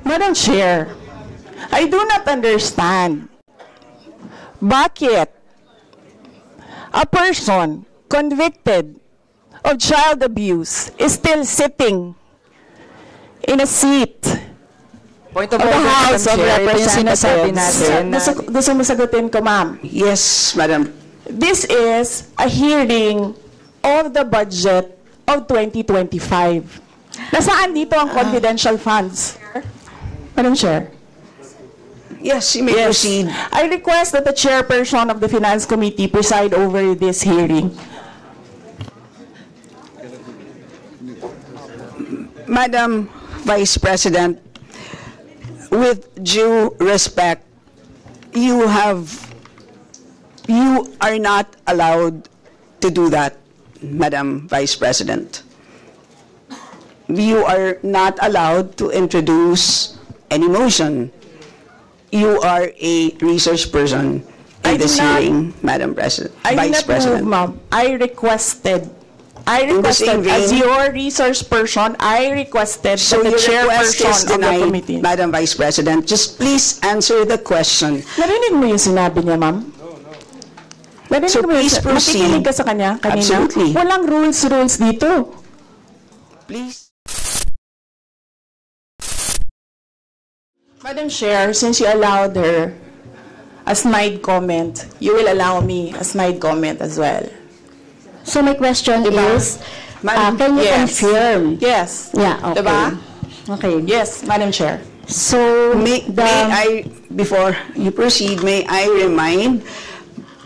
Madam Chair, I do not understand bakit a person convicted of child abuse is still sitting in a seat Point of of the order, House of Madam Chair. Ito yung sinasabi natin Representatives. Gusto mo sagutin ko, ma'am? Yes, Madam. This is a hearing of the budget of 2025. Nasaan dito ang confidential funds? Madam Chair. Yes, you may proceed. I request that the chairperson of the Finance Committee preside over this hearing. Madam Vice President, with due respect, you are not allowed to do that, Madam Vice President. You are not allowed to introduce any motion. You are a research person in this hearing, Madam Vice President. Ma'am. I requested, In the same vein, as your research person, I requested so that the your request is chairperson of the denied, committee. Madam Vice President. Just please answer the question. Narinig mo yung sinabi niya, ma'am? Narinig So mo yung please proceed. nakikinig ka sa kanya kanina? Absolutely. Walang rules dito. Please. Madam Chair, since you allowed her a snide comment, you will allow me a snide comment as well. So my question is, Madam- can you Yes. confirm? Yes. Yeah, okay. Diba? Okay. Yes, Madam Chair. So, May I, before you proceed, may I remind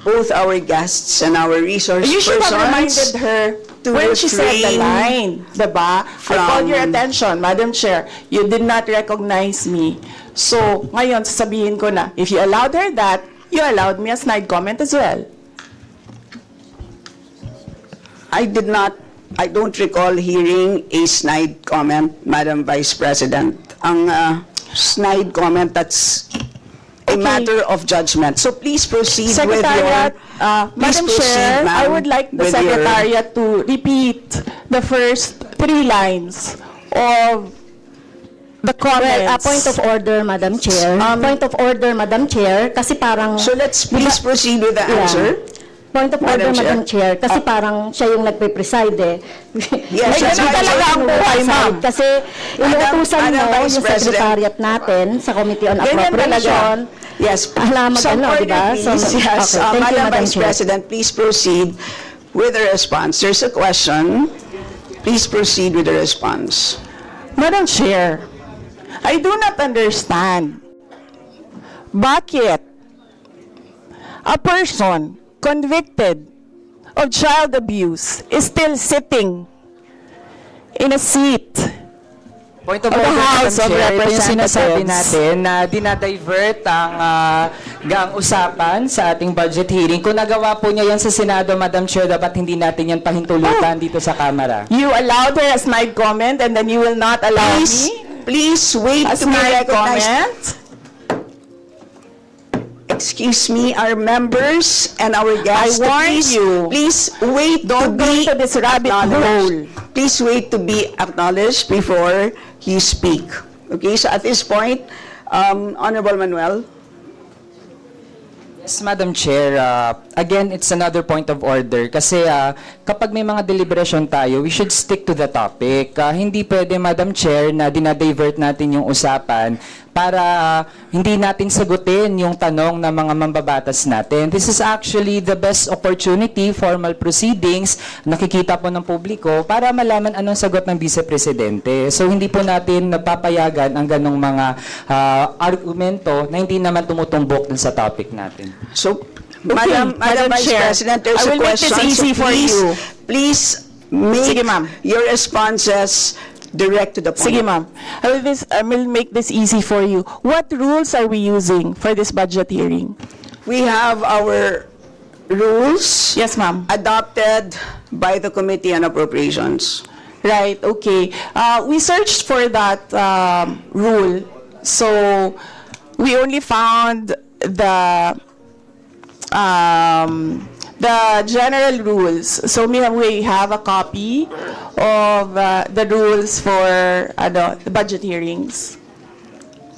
both our guests and our resource You should have reminded persons her to when she said the refrain line, diba? I called your from- attention, Madam Chair. You did not recognize me. So, ngayon, sasabihin ko na, if you allowed her that, you allowed me a snide comment as well. I don't recall hearing a snide comment, Madam Vice President. Ang snide comment, that's a Okay. matter of judgment. So please proceed Secretariat, with your... Madam proceed, Chair, ma'am, I would like the with your- Secretariat to repeat the first 3 lines of the comments. well, point of order, Madam Chair. Point of order, Madam Chair, kasi parang... So let's please proceed with the Yeah. answer. Point of order, Madam Chair. Madam Chair, kasi parang siya yung nagpe-preside eh. Yes, Ay, ganun talaga ang buhay, ma'am. Kasi inuutusan Madam mo Vice yung President. secretariat natin sa Committee on Ganyan Appropriation. Yes. Alam mo, Some ano, order, diba? please. So, Yes. okay. Thank you, Madam Madam Vice Chair. President, please proceed with the response. There's a question. Please proceed with the response. Madam Chair, I do not understand bakit a person convicted of child abuse is still sitting in a seat Point of of the order, House Madam of Chair. Ito yung sinasabi Representatives. natin na dinadivert ang usapan sa ating budget hearing. Kung nagawa po niya yan sa Senado, Madam Chair, dapat hindi natin yan pahintulutan dito sa Kamara. You allowed her a snide comment and then you will not allow me Please wait a to be snide recognized. comment? Excuse me, our members and our guests. I warn please, you. Please wait Don't to go be into this rabbit hole. acknowledged. Please wait to be acknowledged before you speak. Okay, so at this point, Honorable Manuel. Yes, Madam Chair. Again, it's another point of order kasi kapag may mga deliberation tayo, we should stick to the topic. Hindi pwede, Madam Chair, na dinadivert natin yung usapan para hindi natin sagutin yung tanong ng mga mambabatas natin. This is actually the best opportunity, formal proceedings, nakikita po ng publiko para malaman anong sagot ng Vice Presidente. So hindi po natin napapayagan ang ganong mga argumento na hindi naman tumutumbok dun sa topic natin. So, Madam Vice Chair, President, there's I a will make this question. easy So for you. Please make Sige, ma'am. your responses direct to the point. Sige, ma'am. I will make this easy for you. What rules are we using for this budget hearing? We have our rules Yes, ma'am. adopted by the Committee on Appropriations. Right, okay. We searched for that rule. So, we only found the general rules. So, we have a copy of the rules for the budget hearings.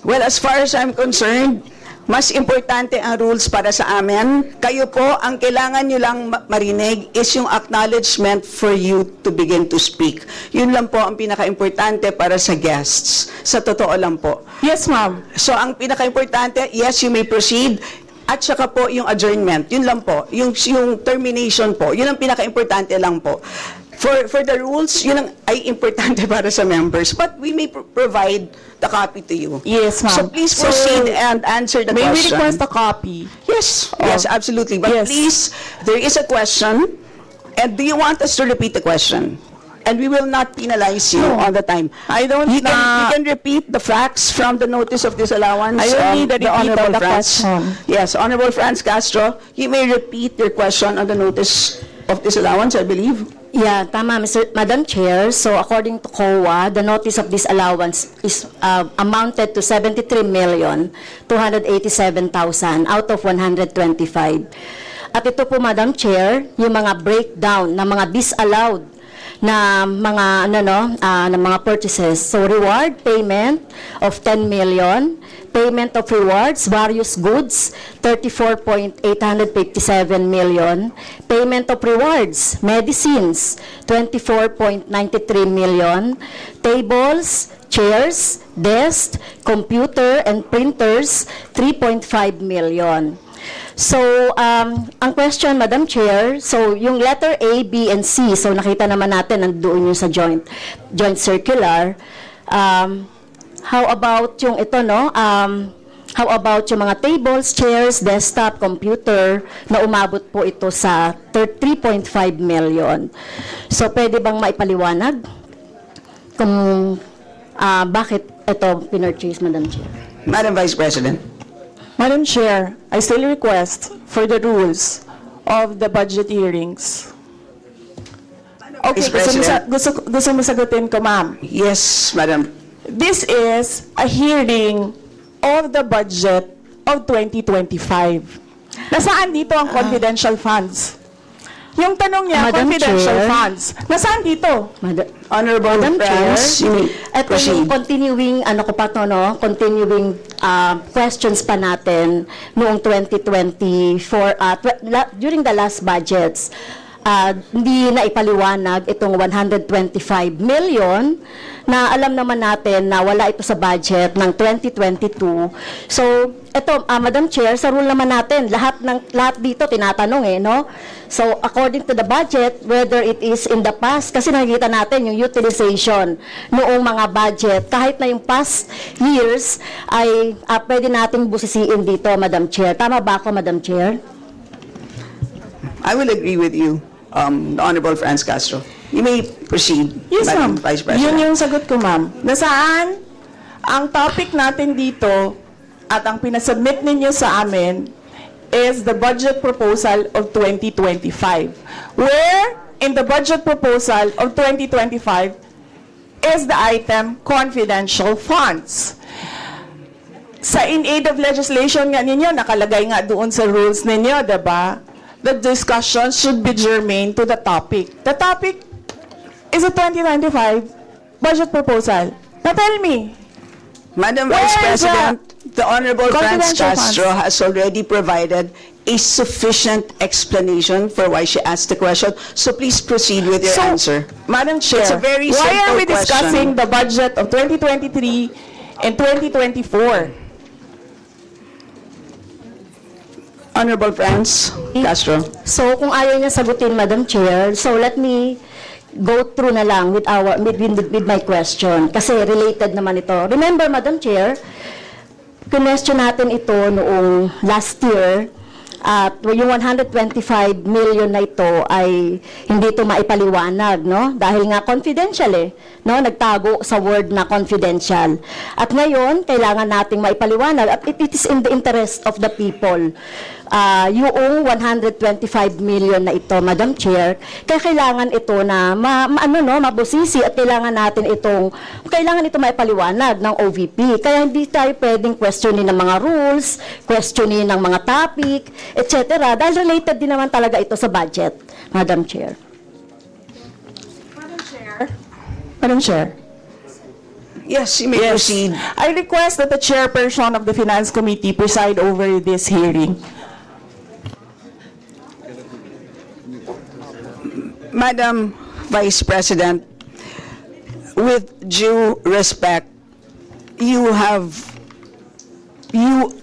Well, as far as I'm concerned, mas importante ang rules para sa amin. Kayo po, ang kailangan nyo lang marinig is yung acknowledgement for you to begin to speak. Yun lang po ang pinaka-importante para sa guests. Sa totoo lang po. Yes, ma'am. So, ang pinaka-importante, yes, you may proceed. At saka po yung adjournment. Yun lang po. Yung termination po. Yun ang pinaka-importante lang po. For the rules, yun ang ay importante para sa members. But we may provide the copy to you. Yes, ma'am. So please proceed and answer the May we question. request a copy? Yes, yes, absolutely. But Yes. please, there is a question. And do you want us to repeat the question? And we will not penalize you all the time. I don't You can repeat the facts from the notice of disallowance. I don't need a the repeat of Honorable the Franz. question. Yes, Honorable Franz Castro, you may repeat your question on the notice of disallowance, I believe. Yeah, tama, Madam Chair. So according to COA, the notice of disallowance is amounted to 73,287,000 out of 125. At ito po, Madam Chair, yung mga breakdown ng mga disallowed na mga na mga purchases. So reward payment of 10 million, payment of rewards, various goods, 34.857 million, payment of rewards, medicines, 24.93 million, tables, chairs, desks, computer and printers, 3.5 million. So, ang question, Madam Chair, so yung letter A, B, and C, so nakita naman natin nandoon yung sa joint circular. How about yung ito, no? How about yung mga tables, chairs, desktop, computer, na umabot po ito sa 3.5 million. So, pwede bang maipaliwanag kung bakit ito pinurchase, Madam Chair? Madam Vice President. Madam Chair, I still request for the rules of the budget hearings. Okay, Vice President. gusto mo sagutin ko, ma'am. Yes, Madam. This is a hearing of the budget of 2025. Nasaan dito ang confidential funds? Yung tanong niya, Madam confidential Chair. funds. Nasaan dito? Honorable Madam Chair, Franz, you may ito proceed. yung continuing, continuing questions pa natin noong 2024, during the last budgets. Hindi na ipaliwanag itong 125 million na alam naman natin na wala ito sa budget ng 2022. So, ito, Madam Chair, sa rule naman natin, lahat dito tinatanong no? So, according to the budget, whether it is in the past, kasi nakikita natin yung utilization noong mga budget, kahit na yung past years, ay pwede nating busisiin dito, Madam Chair. Tama ba ako, Madam Chair? I will agree with you, the Honorable Franz Castro. You may proceed, Yes, Madam ma'am. Vice Yun President. yung sagot ko, ma'am. Nasaan ang topic natin dito at ang pinasubmit ninyo sa amin is the budget proposal of 2025. Where in the budget proposal of 2025 is the item confidential funds. Sa in aid of legislation nga ninyo, nakalagay nga doon sa rules ninyo, diba? The discussion should be germane to the topic. The topic is a 2025 budget proposal. Now tell me, Madam Where Vice is President, the Honorable Franz confidential Castro funds? has already provided a sufficient explanation for why she asked the question. So please proceed with your answer. Madam Chair, It's a very why are simple we discussing question. the budget of 2023 and 2024? Honorable Franz Castro. So, kung ayaw niya sagutin, Madam Chair, so let me go through na lang with my question. Kasi related naman ito. Remember, Madam Chair, question natin ito noong last year, at yung 125 million na ito ay hindi ito maipaliwanag, no? Dahil nga confidential no? Nagtago sa word na confidential. At ngayon, kailangan nating maipaliwanag at it is in the interest of the people. Yung 125 million na ito, Madam Chair, kaya kailangan ito na mabusisi at kailangan ito maipaliwanag ng OVP. Kaya hindi tayo pwedeng questionin ng mga rules, questionin ng mga topic, etc. Dahil related din naman talaga ito sa budget, Madam Chair. Madam Chair, Yes, you may proceed. I request that the chairperson of the Finance Committee preside over this hearing. Madam Vice President, with due respect, you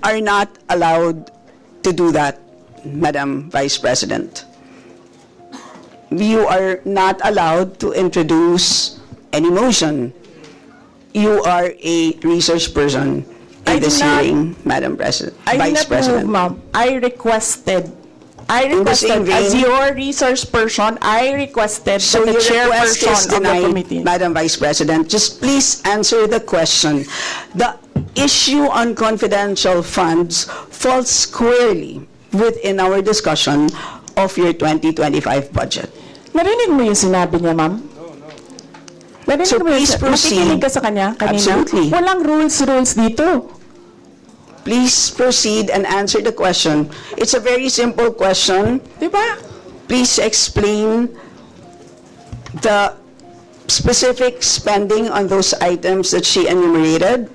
are not allowed to do that, Madam Vice President. You are not allowed to introduce any motion. You are a research person I in this did not- hearing, Madam President, I did Vice not move, President. ma'am. I requested, In the same as vein- your resource person, I requested So that the your request is chairperson of the denied, committee. Madam Vice President. Just please answer the question. The issue on confidential funds falls squarely within our discussion of your 2025 budget. Narinig mo yung sinabi niya, ma'am? Narinig So mo yung please proceed. nakikinig ka sa kanya kanina? Absolutely. Walang rules dito. Please proceed and answer the question. It's a very simple question. Di ba? Please explain the specific spending on those items that she enumerated,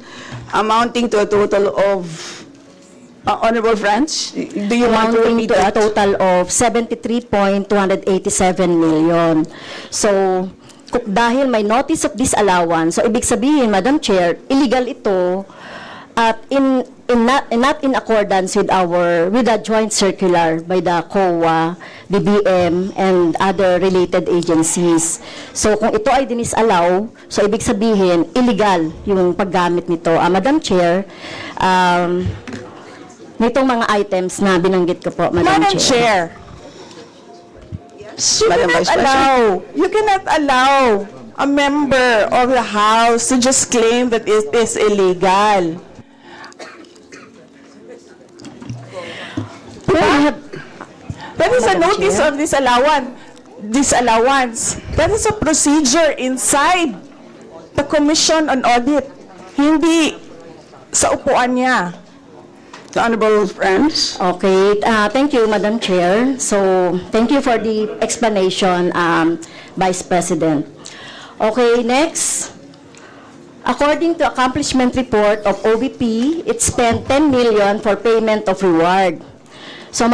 amounting to a total of, Honorable Friends, do you want to Amounting repeat to a that? total of 73.287 million. So, dahil may notice of disallowance, so ibig sabihin, Madam Chair, illegal ito at not in accordance with the joint circular by the COA, DBM, and other related agencies. So kung ito ay dinisallow, so ibig sabihin illegal yung paggamit nito. Madam Chair, nitong mga items na binanggit ko po, Madam Madam Chair. Chair, Madam Vice President. you cannot allow a member of the House to just claim that it is illegal. That is a Madam notice Chair. of disallowance. That is a procedure inside the Commission on Audit. Hindi sa upuan niya. The Honorable Friends. Okay, thank you, Madam Chair. So, thank you for the explanation, Vice President. Okay, next. According to accomplishment report of OVP, it spent 10 million for payment of reward. So,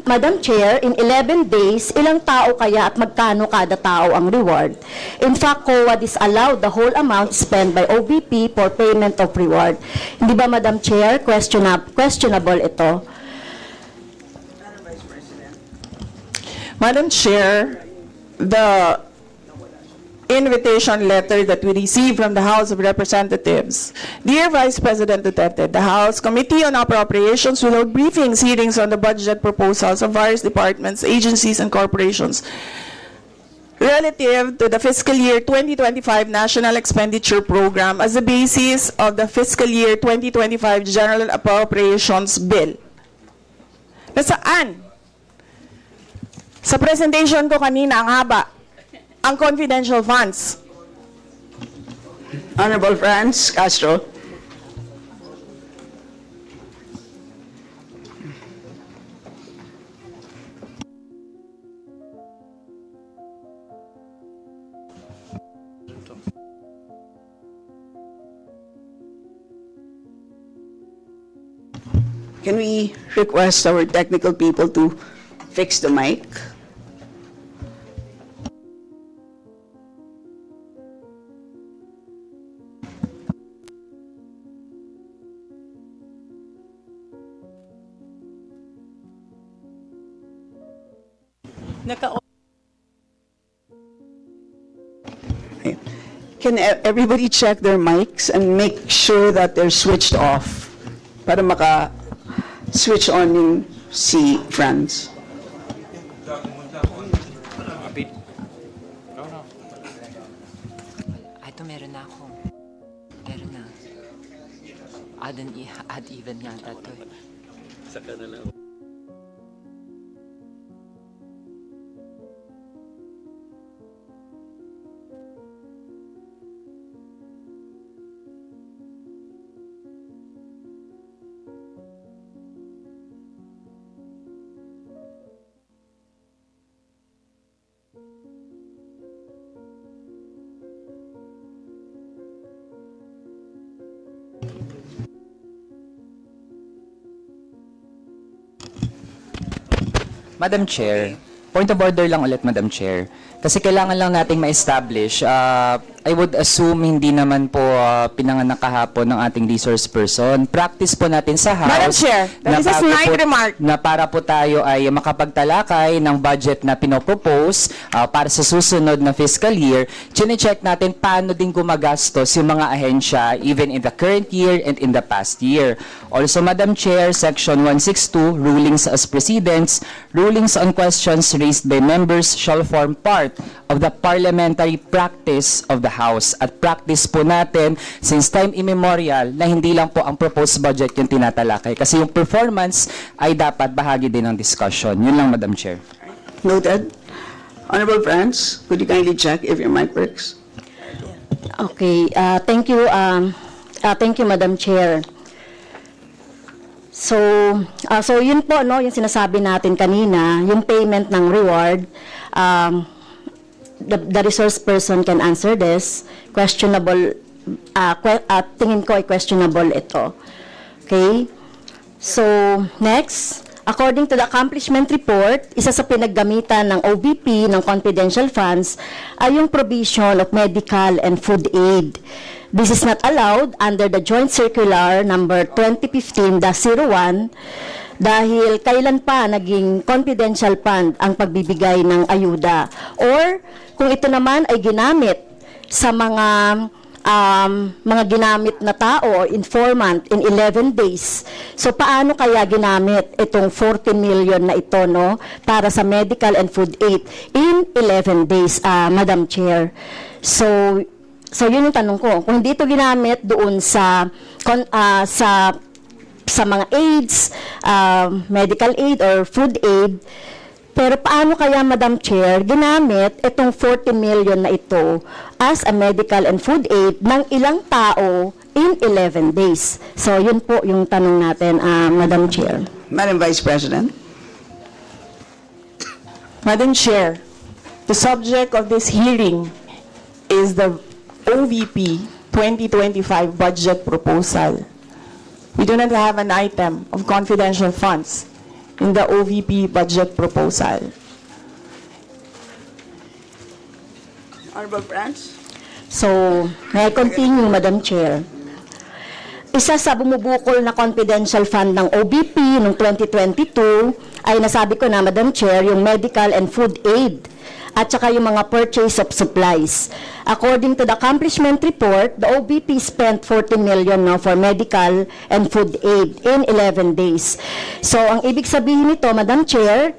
Madam Chair, in 11 days, ilang tao kaya at magkano kada tao ang reward? In fact, COA disallowed the whole amount spent by OVP for payment of reward. Hindi ba, Madam Chair, questionable ito? Madam Chair, the invitation letter that we received from the House of Representatives. Dear Vice President Duterte, the House Committee on Appropriations will hold briefings, hearings on the budget proposals of various departments, agencies, and corporations relative to the fiscal year 2025 National Expenditure Program as the basis of the fiscal year 2025 General Appropriations Bill. Nasaan? Sa presentation ko kanina, ang haba. Ang confidential funds. Honorable Franz Castro. Can we request our technical people to fix the mic? Can everybody check their mics and make sure that they're switched off para maka-switch on yung si Franz? Ito, meron na ako. Meron na. Add even yata to eh. Madam Chair, point of order lang ulit, Madam Chair. Kasi kailangan lang nating ma-establish. I would assume hindi naman po pinanganak kahapon ng ating resource person. Practice po natin sa House. Madam Chair, that is a bago snide po- remark. Na para po tayo ay makapagtalakay ng budget na pinopropose para sa susunod na fiscal year, chine-check natin paano din gumagastos yung mga ahensya even in the current year and in the past year. Also, Madam Chair, Section 162, Rulings as Precedents, rulings on questions raised by members shall form part of the parliamentary practice of the House. At practice po natin since time immemorial na hindi lang po ang proposed budget yung tinatalakay. Kasi yung performance ay dapat bahagi din ng discussion. Yun lang, Madam Chair. Noted. Honorable friends, could you kindly check if your mic works? Okay, thank you, Madam Chair. So yun po, no, yung sinasabi natin kanina, yung payment ng reward, the resource person can answer this. Questionable, tingin ko ay questionable ito. Okay? So, next, according to the accomplishment report, isa sa pinaggamitan ng OVP ng confidential funds ay yung provision of medical and food aid. This is not allowed under the Joint Circular number 2015-01 dahil kailan pa naging confidential fund ang pagbibigay ng ayuda. Or kung ito naman ay ginamit sa mga ginamit na tao o informant in 11 days. So paano kaya ginamit itong 14 million na ito, no, para sa medical and food aid in 11 days, Madam Chair? So yun yung tanong ko. Kung hindi ito ginamit doon sa mga aids, medical aid or food aid, pero paano kaya, Madam Chair, ginamit itong 14 million na ito as a medical and food aid ng ilang tao in 11 days? So yun po yung tanong natin, Madam Chair. Madam Vice President. Madam Chair, the subject of this hearing is the OVP 2025 budget proposal. We do not have an item of confidential funds in the OVP budget proposal. Honorable friends. So, may I continue, Madam Chair? Isa sa bumubukol na confidential fund ng OVP noong 2022 ay nasabi ko na, Madam Chair, yung medical and food aid at saka yung mga purchase of supplies. According to the accomplishment report, the OVP spent 14 million for medical and food aid in 11 days. So, ang ibig sabihin nito, Madam Chair,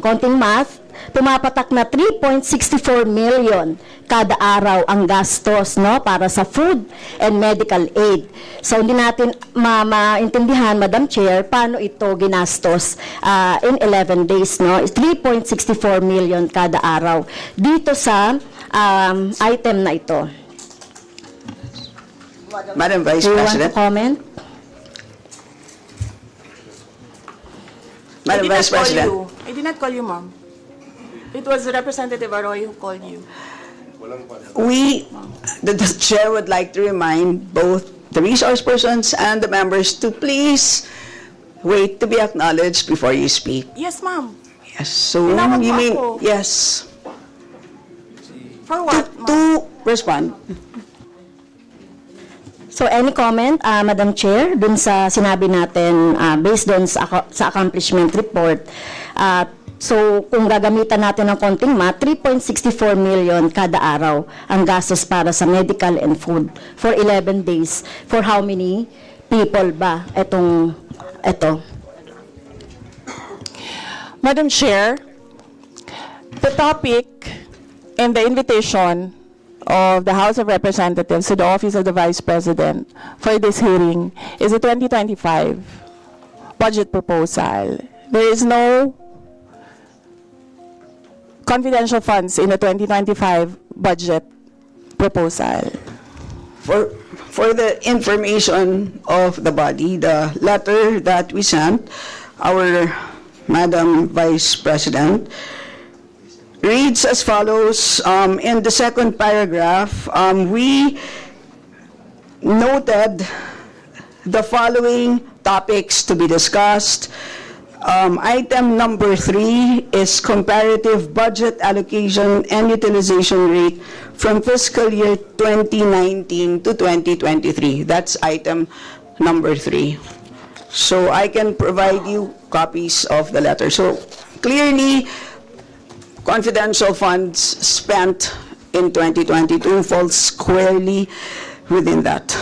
konting math, pumapatak na 3.64 million kada araw ang gastos, no, para sa food and medical aid. So hindi natin maintindihan, Madam Chair, paano ito ginastos in 11 days, no? 3.64 million kada araw dito sa item na ito. Madam Vice Do you want to President. comment? Madam Vice President. I did not call you, ma'am. It was Representative Arroyo who called you. The chair would like to remind both the resource persons and the members to please wait to be acknowledged before you speak. Yes, ma'am. Yes, so Tinawag you mo mean, ako. yes, For what, ma'am? to respond. So any comment, Madam Chair, dun sa sinabi natin based dun sa accomplishment report? So kung gagamitan natin ng konting math, 3.64 million kada araw ang gastos para sa medical and food for 11 days. For how many people ba ito? Madam Chair, the topic and the invitation of the House of Representatives to the Office of the Vice President for this hearing is the 2025 budget proposal. There is no confidential funds in the 2025 budget proposal. For the information of the body, the letter that we sent, our Madam Vice President, reads as follows. In the second paragraph, we noted the following topics to be discussed. Item number 3 is comparative budget allocation and utilization rate from fiscal year 2019 to 2023. That's item number 3. So I can provide you copies of the letter. So clearly, confidential funds spent in 2022 falls squarely within that.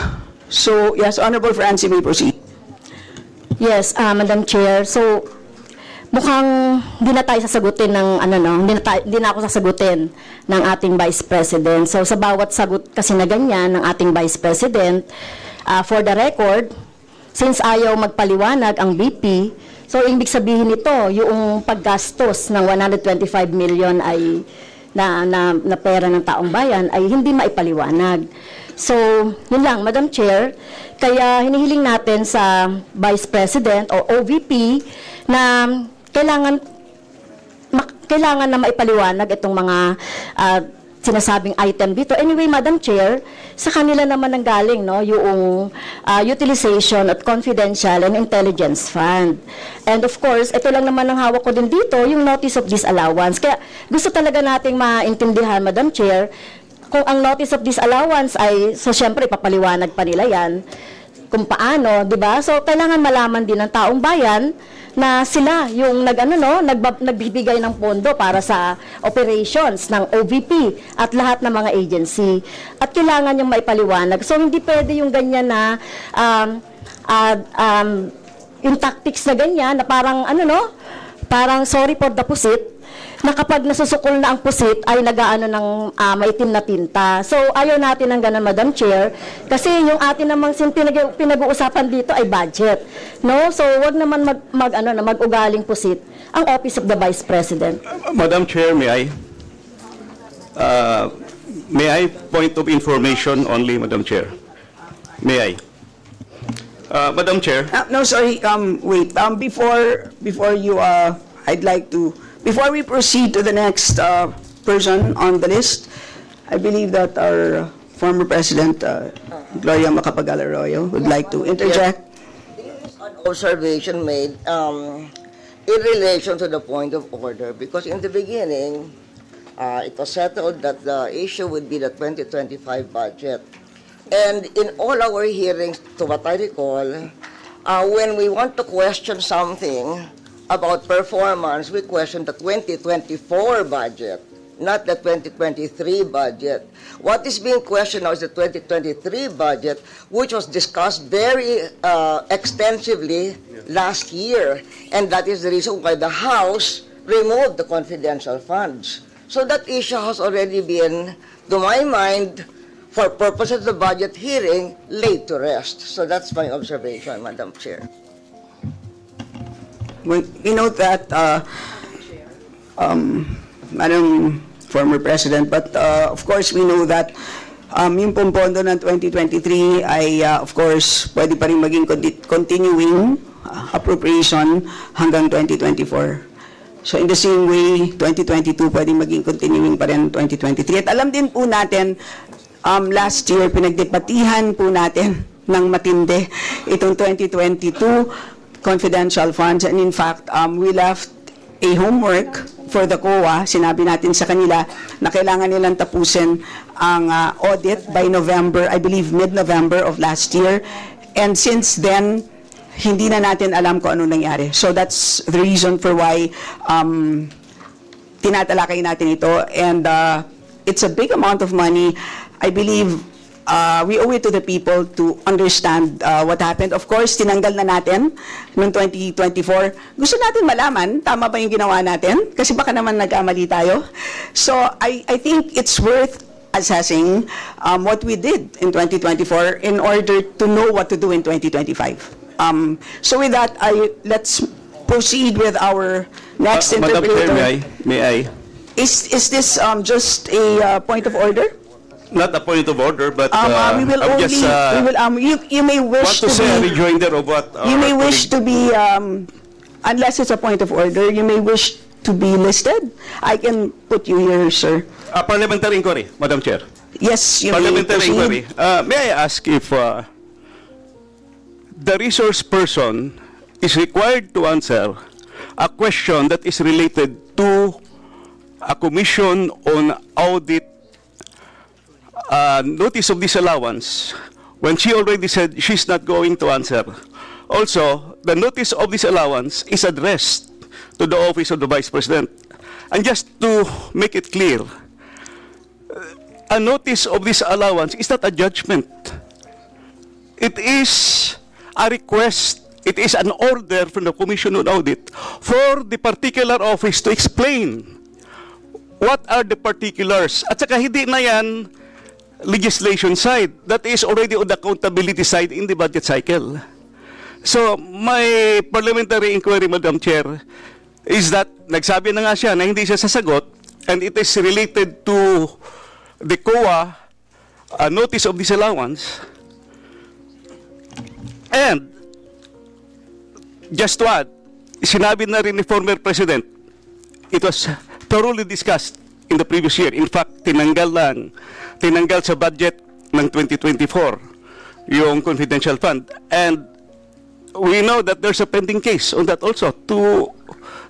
So yes, Honorable Francie, may proceed. Yes, Madam Chair. So, mukhang hindi na tayo sasagutin ng, hindi na ako sasagutin ng ating Vice President. So, sa bawat sagot kasi na ganyan ng ating Vice President, for the record, since ayaw magpaliwanag ang BP, so, ibig sabihin nito, yung paggastos ng 125 million ay na pera ng taong bayan ay hindi maipaliwanag. So, yun lang, Madam Chair. Kaya hinihiling natin sa Vice President o OVP na kailangan na maipaliwanag itong mga sinasabing item dito. Anyway, Madam Chair, sa kanila naman nanggaling yung utilization at confidential and intelligence fund. And of course, ito lang naman ang hawak ko din dito, yung notice of disallowance. Kaya gusto talaga nating maintindihan, Madam Chair, kung ang notice of disallowance ay, so syempre, papaliwanag pa nila yan, kung paano, di ba? So, kailangan malaman din ng taong bayan na sila yung nagbibigay ng pondo para sa operations ng OVP at lahat ng mga agency. At kailangan yung maipaliwanag. So, hindi pwede yung ganyan na yung tactics na ganyan na parang, parang sorry for the pusit, na kapag nasusukol na ang pusit ay nagaano ng maitim na tinta. So, ayaw natin ng ganun, Madam Chair, kasi yung atin namang pinag-uusapan dito ay budget. No? So, wag naman mag-ugaling pusit ang Office of the Vice President. Madam Chair, may I point of information only, Madam Chair? May I? Madam Chair, No, sorry, wait. Before you, I'd like to, before we proceed to the next person on the list, I believe that our former President, Gloria Macapagal-Arroyo, would like to interject. An observation made in relation to the point of order, because in the beginning, it was settled that the issue would be the 2025 budget. And in all our hearings, to what I recall, when we want to question something about performance, we question the 2024 budget, not the 2023 budget. What is being questioned now is the 2023 budget, which was discussed very extensively last year, and that is the reason why the House removed the confidential funds. So that issue has already been, to my mind, for purposes of the budget hearing, laid to rest. So that's my observation, Madam Chair. We note that, Madam former President, but of course we know that yung pong pondo ng 2023 ay of course pwede pa rin maging continuing appropriation hanggang 2024. So in the same way, 2022 pwede maging continuing pa rin 2023. At alam din po natin, last year pinagdebatihan po natin ng matindi itong 2022 confidential funds, and in fact, we left a homework for the COA. Sinabi natin sa kanila na kailangan nilang tapusin ang audit by November, I believe mid-November of last year. And since then, hindi na natin alam kung ano nangyari. So that's the reason for why tinatalakay natin ito. And it's a big amount of money. I believe we owe it to the people to understand what happened. Of course, tinanggal na natin noong 2024. Gusto natin malaman, tama ba yung ginawa natin? Kasi baka naman nagkamali tayo. So, I think it's worth assessing what we did in 2024 in order to know what to do in 2025. So with that, let's proceed with our next Madam interpreter. Chair, may I? Is this just a point of order? Not a point of order, but We will I would only, just you may want wish to say a be, rejoinder of what you may our wish to be, unless it's a point of order, you may wish to be listed. I can put you here, sir. parliamentary inquiry, Madam Chair. Yes, you may Parliamentary inquiry. proceed. May I ask if the resource person is required to answer a question that is related to a commission on audit notice of disallowance when she already said she's not going to answer. Also, the notice of disallowance is addressed to the office of the Vice President. And just to make it clear, a notice of disallowance is not a judgment. It is a request. It is an order from the Commission on Audit for the particular office to explain what are the particulars. At saka hindi na yan legislation side. That is already on the accountability side in the budget cycle. So, my parliamentary inquiry, Madam Chair, is that nagsabi na nga siya na hindi siya sasagot, and it is related to the COA notice of disallowance. And just to add, sinabi na rin ni former President, it was thoroughly discussed in the previous year. In fact, tinanggal sa budget ng 2024 yung confidential fund. And we know that there's a pending case on that also. To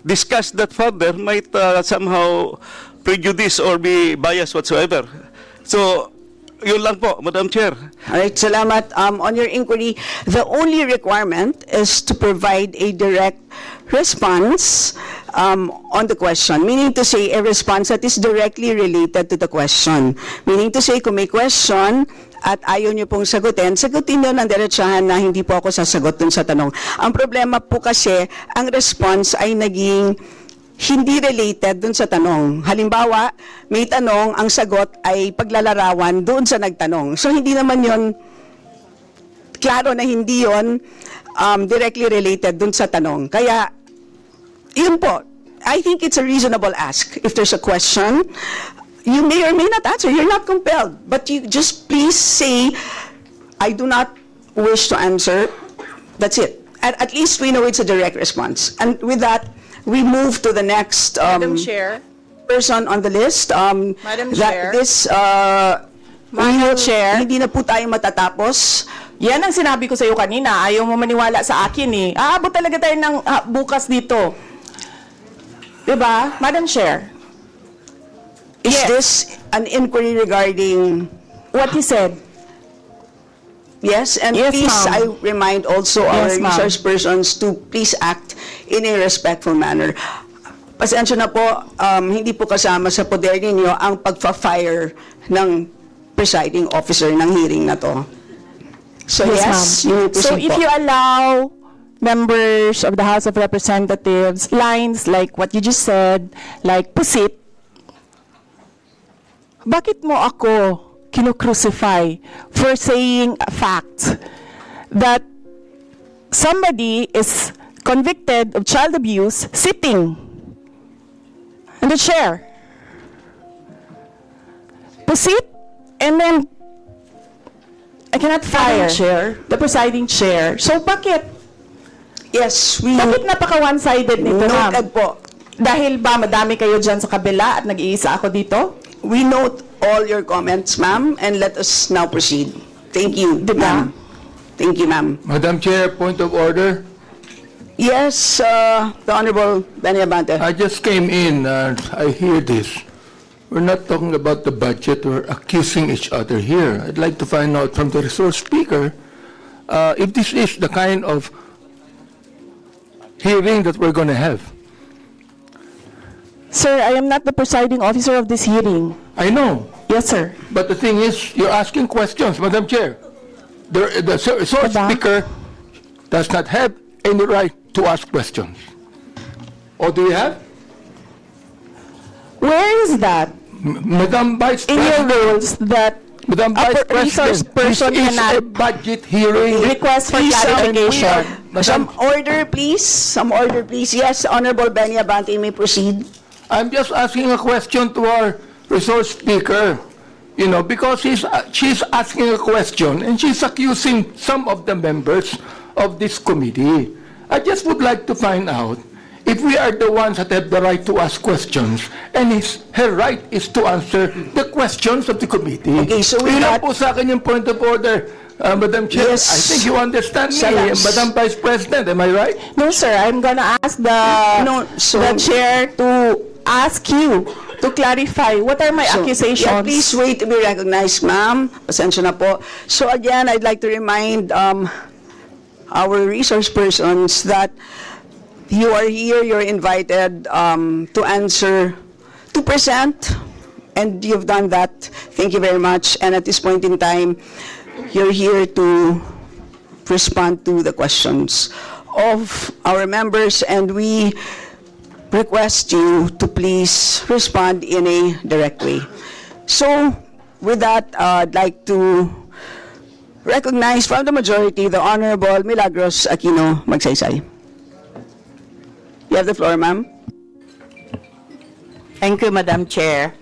discuss that further might somehow prejudice or be biased whatsoever. So, yun lang po, Madam Chair. All right, salamat. On your inquiry, the only requirement is to provide a direct response on the question, meaning to say a response that is directly related to the question. Meaning to say, kung may question at ayaw niyo pong sagutin niyo ng diretsahan na hindi po ako sasagot dun sa tanong. Ang problema po kasi, ang response ay naging hindi related dun sa tanong. Halimbawa, may tanong, ang sagot ay paglalarawan doon sa nagtanong. So, hindi naman yon klaro na hindi yon directly related dun sa tanong. Kaya, yun po, I think it's a reasonable ask. If there's a question, you may or may not answer. You're not compelled. But you just please say, I do not wish to answer. That's it. At least we know it's a direct response. And with that, we move to the next Madam Chair. person on the list. Madam Chair. Madam Chair. Hindi na po tayo matatapos. Yan ang sinabi ko sa iyo kanina. Ayaw mo maniwala sa akin eh. Aabot talaga tayo ng bukas dito. Diba? Madam Chair. Is Yes. this an inquiry regarding... What he said. Yes, and Yes, please, I ma'am. remind also our Yes, ma'am. resource persons to please act in a respectful manner. Pasensya na po, hindi po kasama sa poder ninyo ang pagpa-fire ng presiding officer ng hearing na to. So yes, you may So proceed if po. you allow members of the House of Representatives lines like what you just said, like pusit, bakit mo ako kinu-crucify for saying a fact that somebody is convicted of child abuse sitting in the chair? Pusit, and then I cannot fire the presiding chair. So bakit? Yes, we Bakit napaka one-sided nito, ma'am? noted po. Dahil ba madami kayo dyan sa kabila at nag-iisa ako dito? We note all your comments, ma'am, and let us now proceed. Thank you, Diba? ma'am. Thank you, ma'am. Madam Chair, point of order. Yes, the Honorable Benny Abante. I just came in and I hear this. We're not talking about the budget. We're accusing each other here. I'd like to find out from the resource speaker if this is the kind of hearing that we're going to have. Sir, I am not the presiding officer of this hearing. I know, Yes, sir. but the thing is, you're asking questions, Madam Chair. The resource Diba? speaker does not have any right to ask questions. Or do you have? Where is that Madam Vice in your President. rules that Madam a Vice resource President, person this is a cannot budget hearing. request for Please, clarification? Some order, please. Some order, please. Yes, Honorable Benny Abante, you may proceed. I'm just asking a question to our resource speaker, you know, because she's asking a question and she's accusing some of the members of this committee. I just would like to find out if we are the ones that have the right to ask questions, and her right is to answer the questions of the committee. Okay, so with Yun lang that- po sa akin yung point of order, Madam Chair, Yes. I think you understand me, Salas. Madam Vice President, am I right? No, sir. I'm gonna ask No, so- the chair to ask you to clarify what are my accusations. Yeah, please wait to be recognized, ma'am. Pasensya na po. So again, I'd like to remind our resource persons that you are here, you're invited to answer 2%, and you've done that. Thank you very much. And at this point in time, you're here to respond to the questions of our members, and we request you to please respond in a direct way. So, with that, I'd like to recognize from the majority the Honorable Milagros Aquino Magsaysay. You have the floor, ma'am. Thank you, Madam Chair.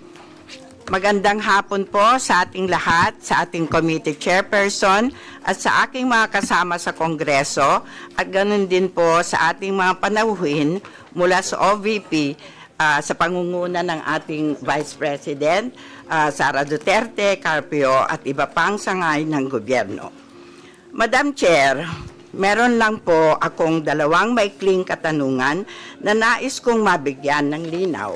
Magandang hapon po sa ating lahat, sa ating committee chairperson at sa aking mga kasama sa Kongreso at ganun din po sa ating mga panauhin mula sa OVP sa pangunguna ng ating Vice President, Sara Duterte, Carpio at iba pang sangay ng gobyerno. Madam Chair, meron lang po akong dalawang maikling katanungan na nais kong mabigyan ng linaw.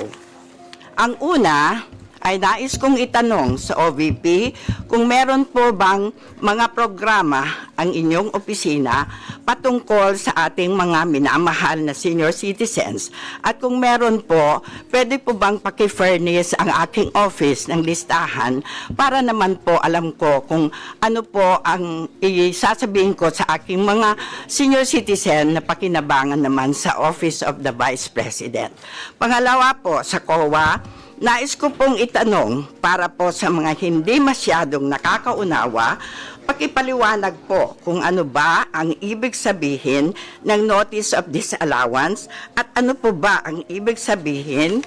Ang una ay nais kong itanong sa OVP kung meron po bang mga programa ang inyong opisina patungkol sa ating mga minamahal na senior citizens. At kung meron po, pwede po bang paki-furnish ang aking office ng listahan para naman po alam ko kung ano po ang isasabihin ko sa aking mga senior citizen na pakinabangan naman sa Office of the Vice President. Pangalawa po, sa COA, nais ko pong itanong para po sa mga hindi masyadong nakakaunawa, pakipaliwanag po kung ano ba ang ibig sabihin ng Notice of Disallowance at ano po ba ang ibig sabihin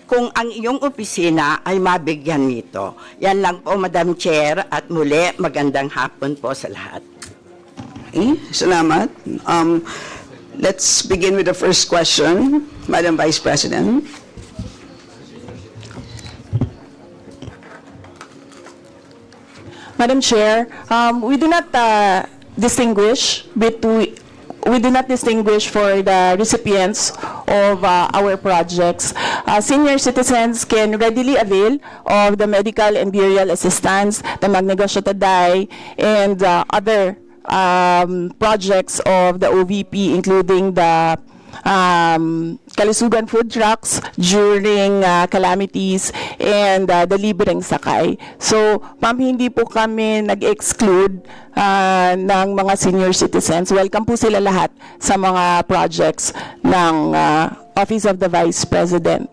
kung ang iyong opisina ay mabigyan nito. Yan lang po, Madam Chair, at muli magandang hapon po sa lahat. Okay, salamat. Let's begin with the first question, Madam Vice President. Madam Chair, we do not distinguish for the recipients of our projects. Senior citizens can readily avail of the medical and burial assistance, the Magnegosyo Taday, and other projects of the OVP, including the kalusugan food trucks during calamities and the libreng sakay. So, ma'am, hindi po kami nag-exclude ng mga senior citizens. Welcome po sila lahat sa mga projects ng Office of the Vice President.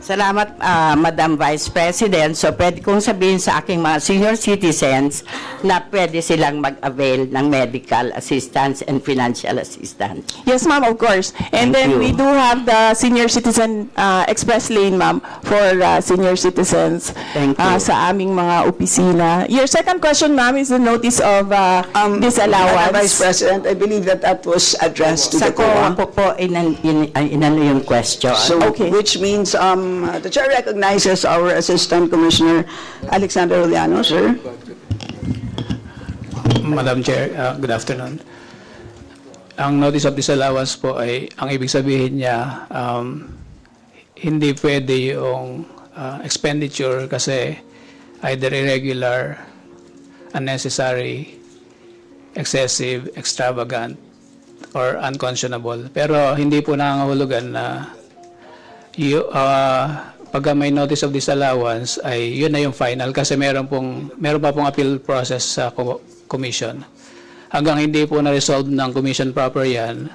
Salamat, Madam Vice President. So, pwede kong sabihin sa aking mga senior citizens na pwede silang mag-avail ng medical assistance and financial assistance. Yes, ma'am, of course. And Thank then you. we do have the senior citizen express lane, ma'am, for senior citizens Thank you. sa aming mga opisina. Your second question, ma'am, is the notice of Madam Vice disallowance. President, I believe that was addressed to Sa the ko COA. po inano yung question. So, Okay. which means the chair recognizes our Assistant Commissioner Alexander Oliano, sir. Madam Chair, good afternoon. Ang notice of disallowance po ay, ang ibig sabihin niya, hindi pwede yung expenditure kasi either irregular, unnecessary, excessive, extravagant, or unconscionable. Pero hindi po nangangahulugan na pagka may notice of disallowance ay yun na yung final kasi meron pa pong appeal process sa commission. Hanggang hindi po na-resolve ng commission proper yan,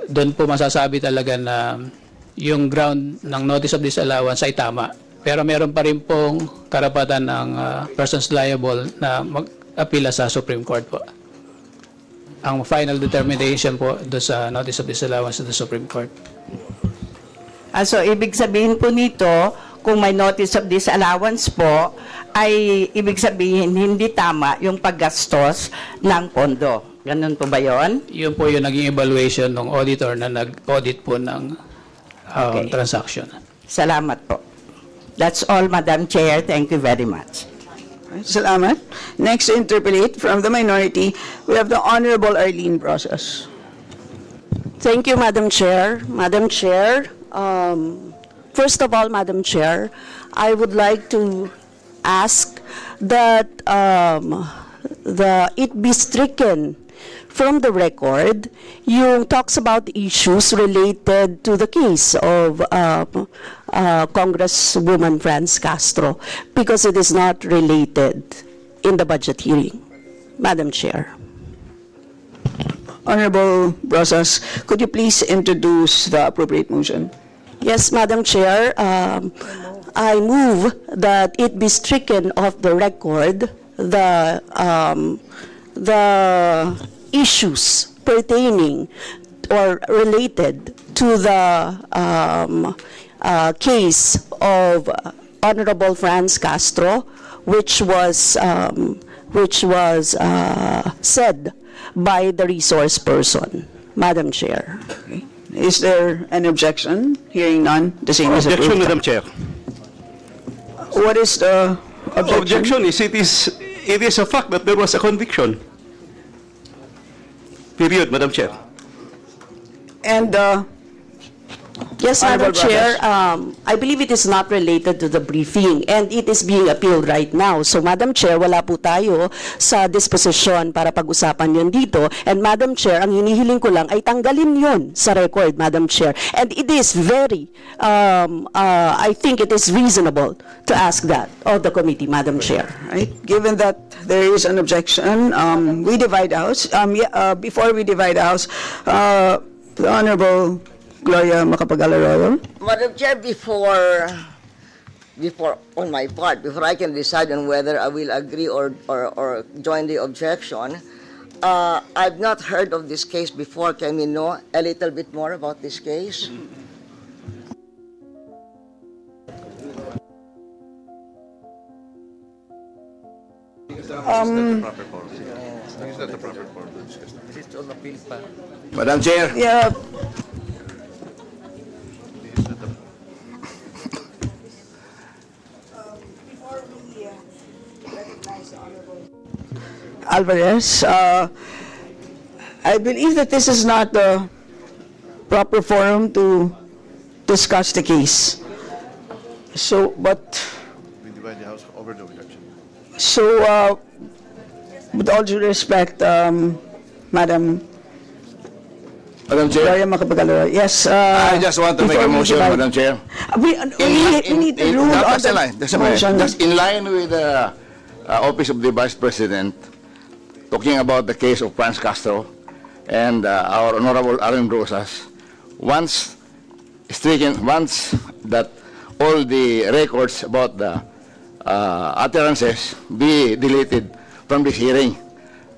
doon po masasabi talaga na yung ground ng notice of disallowance ay tama. Pero meron pa rin pong karapatan ng persons liable na mag-apila sa Supreme Court po. Ang final determination po doon sa notice of disallowance sa Supreme Court. So, ibig sabihin po nito, kung may notice of disallowance po, ay ibig sabihin hindi tama yung paggastos ng pondo. Ganun po ba yon? Yun po yung naging evaluation ng auditor na nag-audit po ng transaction. Salamat po. That's all, Madam Chair. Thank you very much. Salamat. Next to interpolate from the minority, we have the Honorable Arlene Process. Thank you, Madam Chair. Madam Chair, first of all, Madam Chair, I would like to ask that it be stricken from the record yung talks about issues related to the case of Congresswoman Franz Castro because it is not related in the budget hearing. Madam Chair. Honorable Brosas, could you please introduce the appropriate motion? Yes, Madam Chair. I move that it be stricken off the record the issues pertaining or related to the case of Honorable Franz Castro, which was said by the resource person. Madam Chair. Okay. Is there an objection? Hearing none, the same is approved. Objection, Madam Chair. What is the objection? Objection is it is a fact that there was a conviction. Period, Madam Chair. And Yes, Madam Chair, I believe it is not related to the briefing and it is being appealed right now. So, Madam Chair, wala po tayo sa disposisyon para pag-usapan yun dito. And Madam Chair, ang hinihiling ko lang ay tanggalin yun sa record, Madam Chair. And it is very, I think it is reasonable to ask that of the committee, Madam Chair. right, given that there is an objection, we divide the House. Before we divide the House, the Honorable Gloria Macapagal-Arroyo. Madam Chair, before on my part, before I can decide on whether I will agree or join the objection, I've not heard of this case before. Can we know a little bit more about this case? Madam Chair. Yeah. Alvarez, I believe that this is not the proper forum to discuss the case. So, but We divide the House over the objection. so, with all due respect, Madam Chair, Gloria Macapagal-Arroyo, yes. I just want to make before a we motion, divide- Madam Chair. We need to rule on That's in the line. That's in line. motion. That's in line with the Office of the Vice President, talking about the case of Franz Castro and our Honorable Aaron Rosas. Once that all the records about the utterances be deleted from this hearing.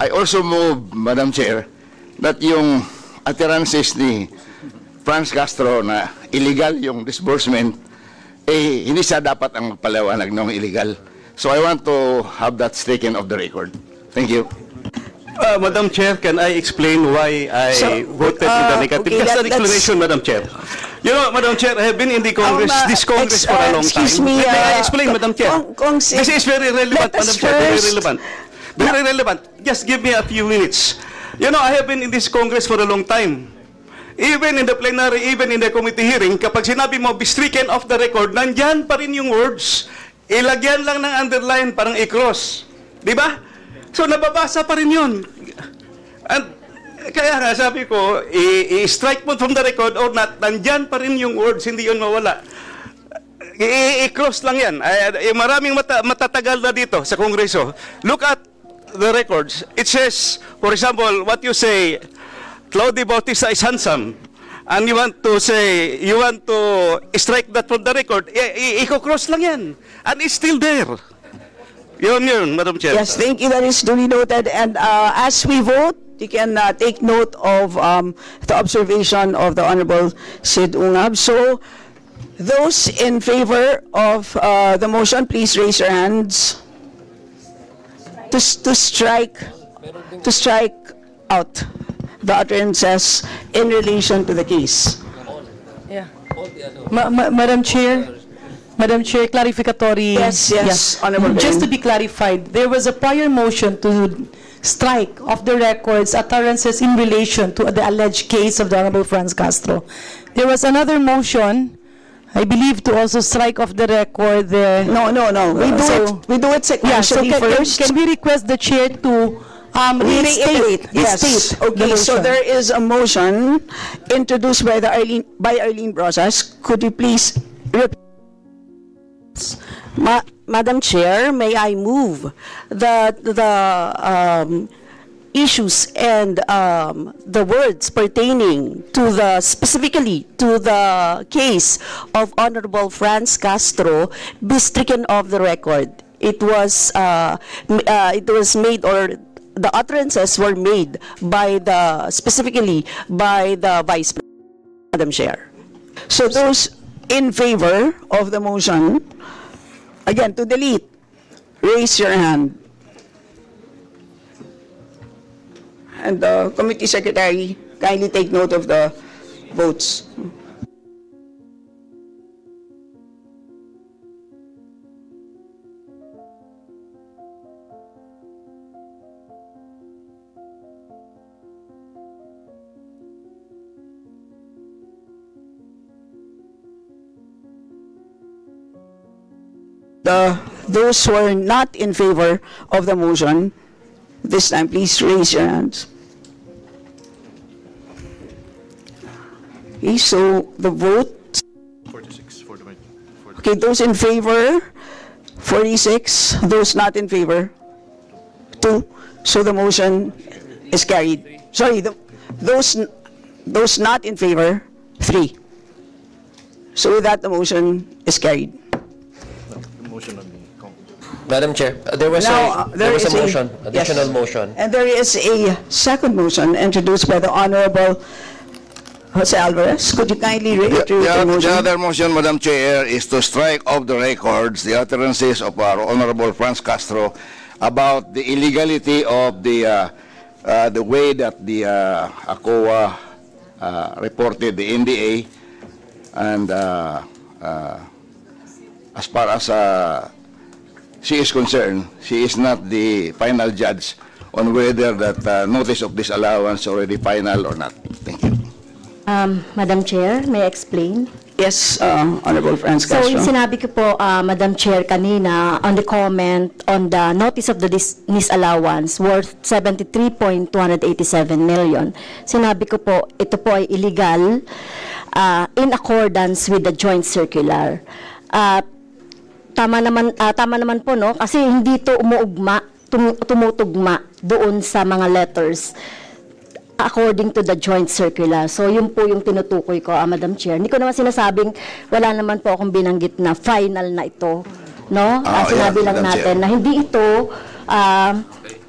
I also move, Madam Chair, that yung utterances ni Franz Castro na illegal yung disbursement, hindi siya dapat ang magpaliwanag ng illegal. So I want to have that taken off the record. Thank you. Madam Chair, can I explain why I voted in the negative? okay, Just an explanation, Madam Chair. You know, Madam Chair, I have been in the Congress, this Congress for a long time. excuse me, May I explain, Madam Chair? This is very relevant, let us Madam Chair, very first- relevant. Very relevant. Just give me a few minutes. You know, I have been in this Congress for a long time. Even in the plenary, even in the committee hearing, kapag sinabi mo, be stricken off the record, nandyan pa rin yung words. Ilagyan lang ng underline, parang i-cross. Di ba? So, nababasa pa rin yun. And, kaya nga, sabi ko, i-strike mo from the record or not, nandyan pa rin yung words, hindi yun mawala. I-cross lang yan. Maraming matatagal na dito sa Kongreso. Look at the records. It says, for example, what you say, Claudio Bautista is handsome. And you want to say, you want to strike that from the record, i-cross lang yan. And it's still there. Yun, Madam Chair. Yes, thank you. That is duly noted. And as we vote, you can take note of the observation of the Honorable Sid Ungab. So, those in favor of the motion, please raise your hands. To strike out the utterances in relation to the case. Madam Chair, Madam Chair, clarificatory. Yes, Honorable Just to Bain. be clarified, there was a prior motion to strike off the records utterances in relation to the alleged case of the Honorable Franz Castro. There was another motion, I believe, to also strike off the record the... No. We do it Yeah, so sequentially first. can we request the chair to Reiterate. Yes. restate the Okay, so motion? there is a motion introduced by Arlene Brosas. Could you please repeat? Madam Chair, may I move that the issues and the words pertaining to specifically to the case of Honorable Franz Castro be stricken off the record. It was made, or the utterances were made specifically by the Vice President, Madam Chair. So those in favor of the motion, again, to delete, raise your hand. And the committee secretary, kindly take note of the votes. Those who are not in favor of the motion, this time please raise your hands. Okay, so the vote. 46. Okay, those in favor, 46. Those not in favor, 2. So the motion is carried. Sorry, those not in favor, 3. So with that, the motion is carried. Madam Chair, there was Now, a motion, yes. additional motion. And there is a second motion introduced by the Honorable Jose Alvarez. Could you kindly reiterate the motion? The other motion, Madam Chair, is to strike off the records the utterances of our Honorable Franz Castro about the illegality of the way that the ACOA reported the NDA, and as far as she is concerned, she is not the final judge on whether that notice of disallowance already final or not. Thank you. Madam Chair, may I explain? Yes, Honorable Franz So, Castro. yung sinabi ko po, Madam Chair, kanina, on the comment on the notice of the disallowance worth 73.287 million, sinabi ko po, ito po ay illegal in accordance with the joint circular. Tama naman po, no? Kasi hindi to tumutugma doon sa mga letters according to the joint circular. So, yun po yung tinutukoy ko, Madam Chair. Hindi ko naman sinasabing, wala naman po akong binanggit na final na ito, no? Sinabi lang natin na hindi ito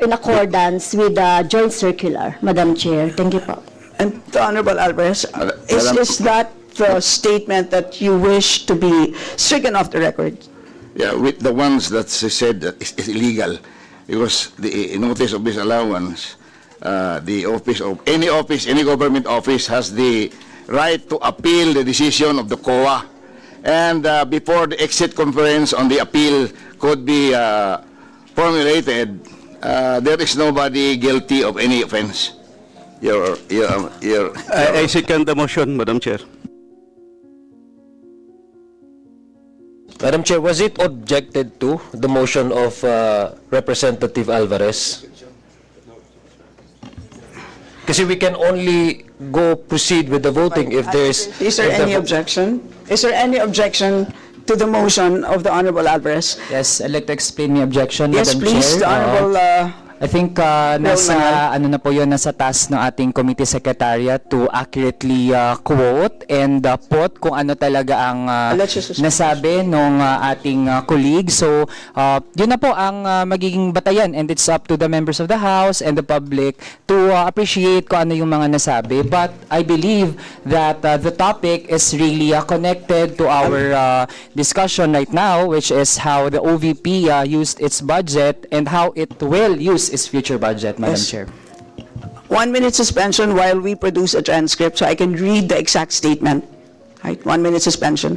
in accordance with the joint circular, Madam Chair. Thank you po. And to Honorable Alvarez, is that the statement that you wish to be stricken off the record? Yeah, with the ones that she said that is illegal, because the notice of disallowance, the office of any government office has the right to appeal the decision of the COA, and before the exit conference on the appeal could be formulated, there is nobody guilty of any offense. I second the motion, Madam Chair. Madam Chair, was it objected to, the motion of Representative Alvarez? Kasi we can only proceed with the voting if there is... Is there any objection? Is there any objection to the motion of the Honorable Alvarez? Yes, I'd like to explain my objection, Yes, Madam please, Chair. the Honorable... I think nasa task ng ating committee secretariat to accurately quote and put kung ano talaga ang nasabi ng ating colleague. So, yun na po ang magiging batayan, and it's up to the members of the House and the public to appreciate kung ano yung mga nasabi. But I believe that the topic is really connected to our discussion right now, which is how the OVP used its budget and how it will use its future budget, Madam Chair. 1 minute suspension while we produce a transcript so I can read the exact statement. Right, 1 minute suspension.